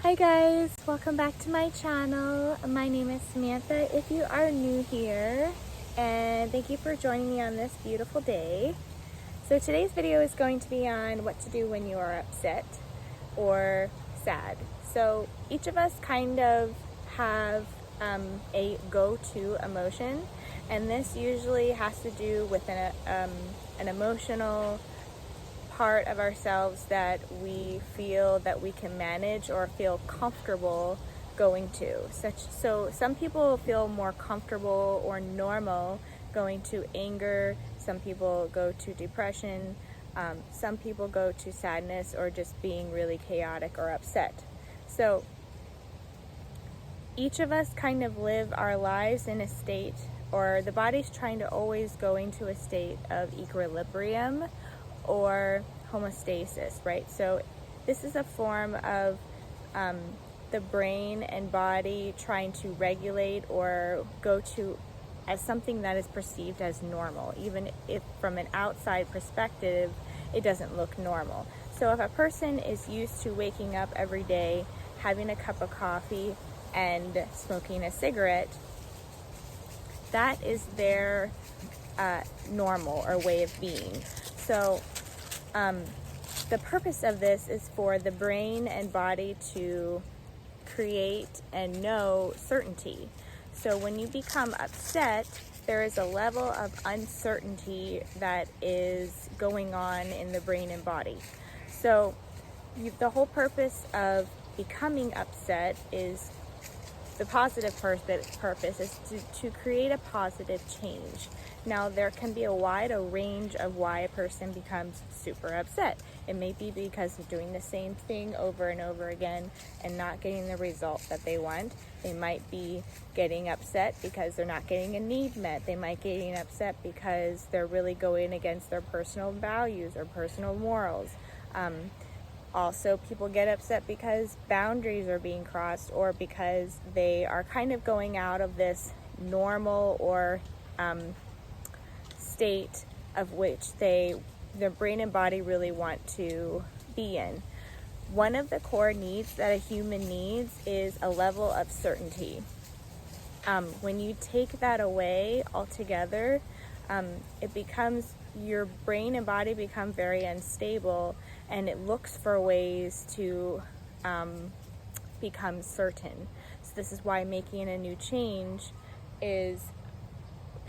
Hi guys, welcome back to my channel. My name is Samantha if you are new here, and thank you for joining me on this beautiful day. So today's video is going to be on what to do when you are upset or sad. So each of us kind of have a go-to emotion, and this usually has to do with an emotional part of ourselves that we feel that we can manage or feel comfortable going to. So some people feel more comfortable or normal going to anger, some people go to depression, some people go to sadness or just being really chaotic or upset. So each of us kind of live our lives in a state, or the body's trying to always go into a state of equilibrium or homeostasis, right? So this is a form of the brain and body trying to regulate or go to as something that is perceived as normal, even if from an outside perspective it doesn't look normal. So if a person is used to waking up every day, having a cup of coffee and smoking a cigarette, that is their normal or way of being. So the purpose of this is for the brain and body to create and know certainty. So when you become upset, there is a level of uncertainty that is going on in the brain and body. So the whole purpose of becoming upset is the positive purpose is to create a positive change. Now, there can be a wide range of why a person becomes super upset. It may be because of doing the same thing over and over again and not getting the result that they want. They might be getting upset because they're not getting a need met. They might be getting upset because they're really going against their personal values or personal morals. Also, people get upset because boundaries are being crossed, or because they are kind of going out of this normal or state of which their brain and body really want to be in. One of the core needs that a human needs is a level of certainty. When you take that away altogether, it becomes, your brain and body become very unstable, and it looks for ways to become certain. So this is why making a new change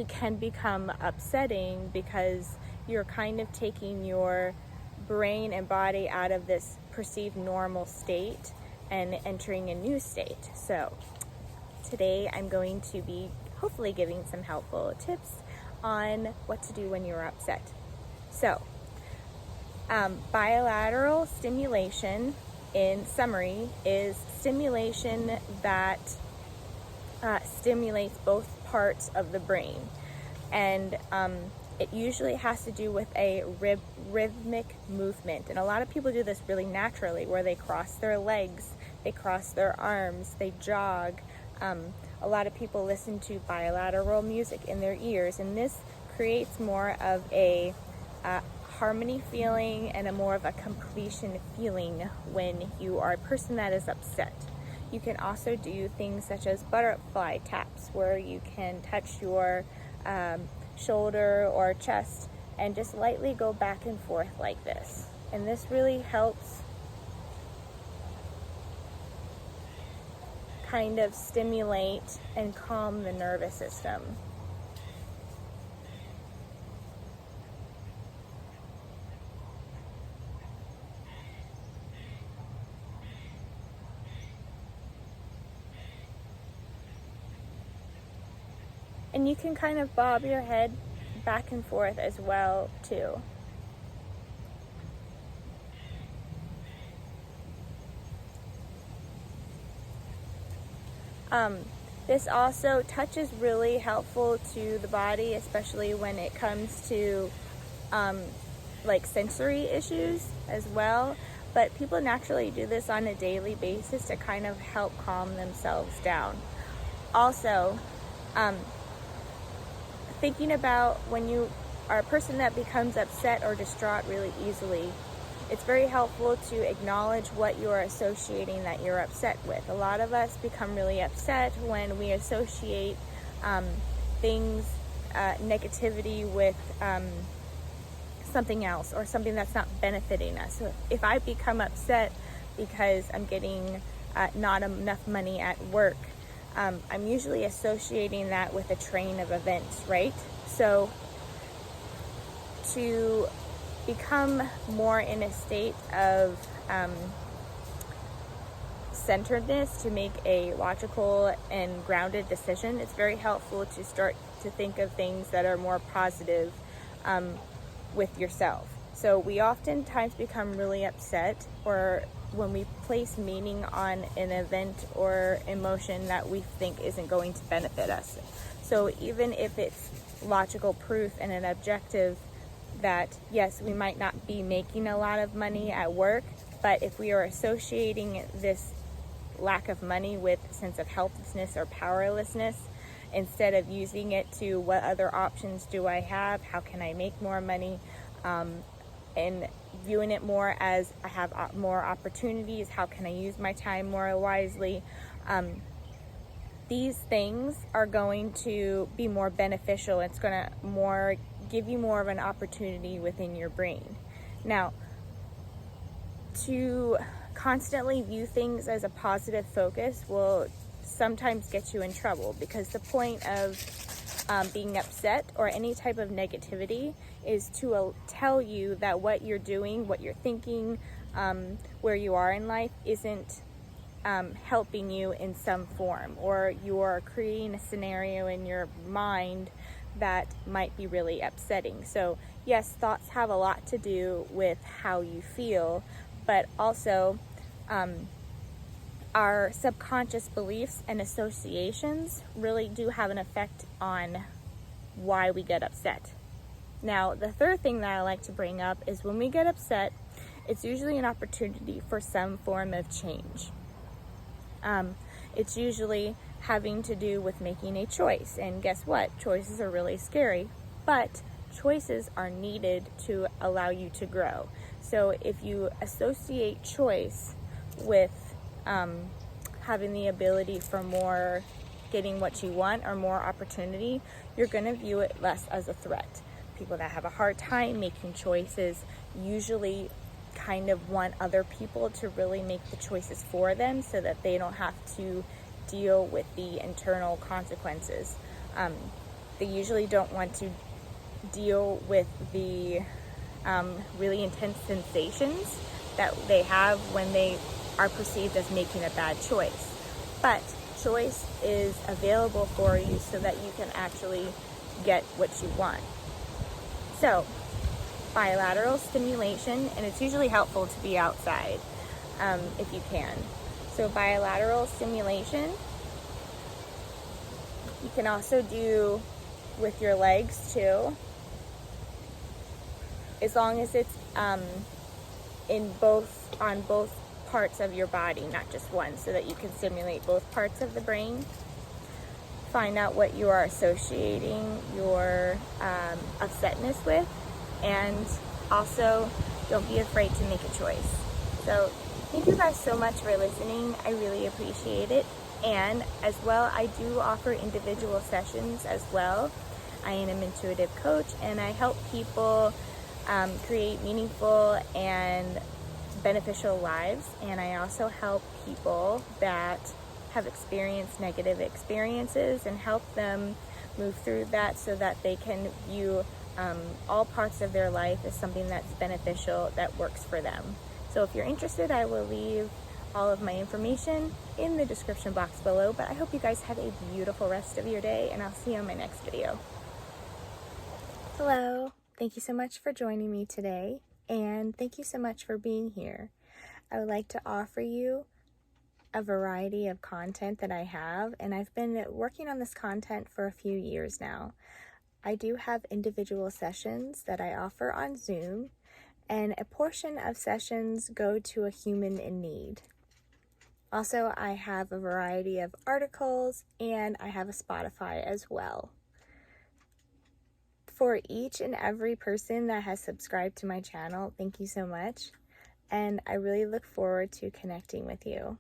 can become upsetting, because you're kind of taking your brain and body out of this perceived normal state and entering a new state. So today I'm going to be hopefully giving some helpful tips on what to do when you're upset. So bilateral stimulation, in summary, is stimulation that stimulates both parts of the brain, and it usually has to do with a rhythmic movement. And a lot of people do this really naturally, where they cross their legs, they cross their arms, they jog. A lot of people listen to bilateral music in their ears, and this creates more of a harmony feeling and a more of a completion feeling when you are a person that is upset. You can also do things such as butterfly taps, where you can touch your shoulder or chest and just lightly go back and forth like this. And this really helps kind of stimulate and calm the nervous system. And you can kind of bob your head back and forth as well too. This also, touch is really helpful to the body, especially when it comes to like sensory issues as well. But people naturally do this on a daily basis to kind of help calm themselves down. Also, thinking about when you are a person that becomes upset or distraught really easily, it's very helpful to acknowledge what you're associating that you're upset with. A lot of us become really upset when we associate things, negativity with something else or something that's not benefiting us. So if I become upset because I'm getting not enough money at work, I'm usually associating that with a train of events, right? So to become more in a state of centeredness, to make a logical and grounded decision, it's very helpful to start to think of things that are more positive with yourself. So we oftentimes become really upset, or when we place meaning on an event or emotion that we think isn't going to benefit us. So even if it's logical proof and an objective that, yes, we might not be making a lot of money at work, but if we are associating this lack of money with a sense of helplessness or powerlessness, instead of using it to what other options do I have, how can I make more money, and viewing it more as I have more opportunities, how can I use my time more wisely, these things are going to be more beneficial. It's going to give you more of an opportunity within your brain. Now, to constantly view things as a positive focus will sometimes get you in trouble, because the point of being upset or any type of negativity is to tell you that what you're doing, what you're thinking, where you are in life isn't helping you in some form, or you're creating a scenario in your mind that might be really upsetting. So yes, thoughts have a lot to do with how you feel, but also our subconscious beliefs and associations really do have an effect on why we get upset. Now, the third thing that I like to bring up is when we get upset, it's usually an opportunity for some form of change. It's usually having to do with making a choice. And guess what? Choices are really scary, but choices are needed to allow you to grow. So if you associate choice with having the ability for more, getting what you want or more opportunity, you're going to view it less as a threat. People that have a hard time making choices usually kind of want other people to really make the choices for them so that they don't have to deal with the internal consequences. They usually don't want to deal with the really intense sensations that they have when they are perceived as making a bad choice. But choice is available for you so that you can actually get what you want. So bilateral stimulation, and it's usually helpful to be outside if you can. So bilateral stimulation, you can also do with your legs too, as long as it's on both parts of your body, not just one, so that you can stimulate both parts of the brain. Find out what you are associating your upsetness with, and also don't be afraid to make a choice. So thank you guys so much for listening. I really appreciate it. And as well, I do offer individual sessions as well. I am an intuitive coach, and I help people create meaningful and beneficial lives. And I also help people that have experienced negative experiences and help them move through that so that they can view all parts of their life as something that's beneficial, that works for them. So if you're interested, I will leave all of my information in the description box below. But I hope you guys have a beautiful rest of your day, and I'll see you in my next video. Hello, thank you so much for joining me today, and thank you so much for being here. I would like to offer you a variety of content that I have, and I've been working on this content for a few years now. I do have individual sessions that I offer on Zoom, and a portion of sessions go to a human in need. Also, I have a variety of articles, and I have a Spotify as well. For each and every person that has subscribed to my channel, thank you so much. and I really look forward to connecting with you.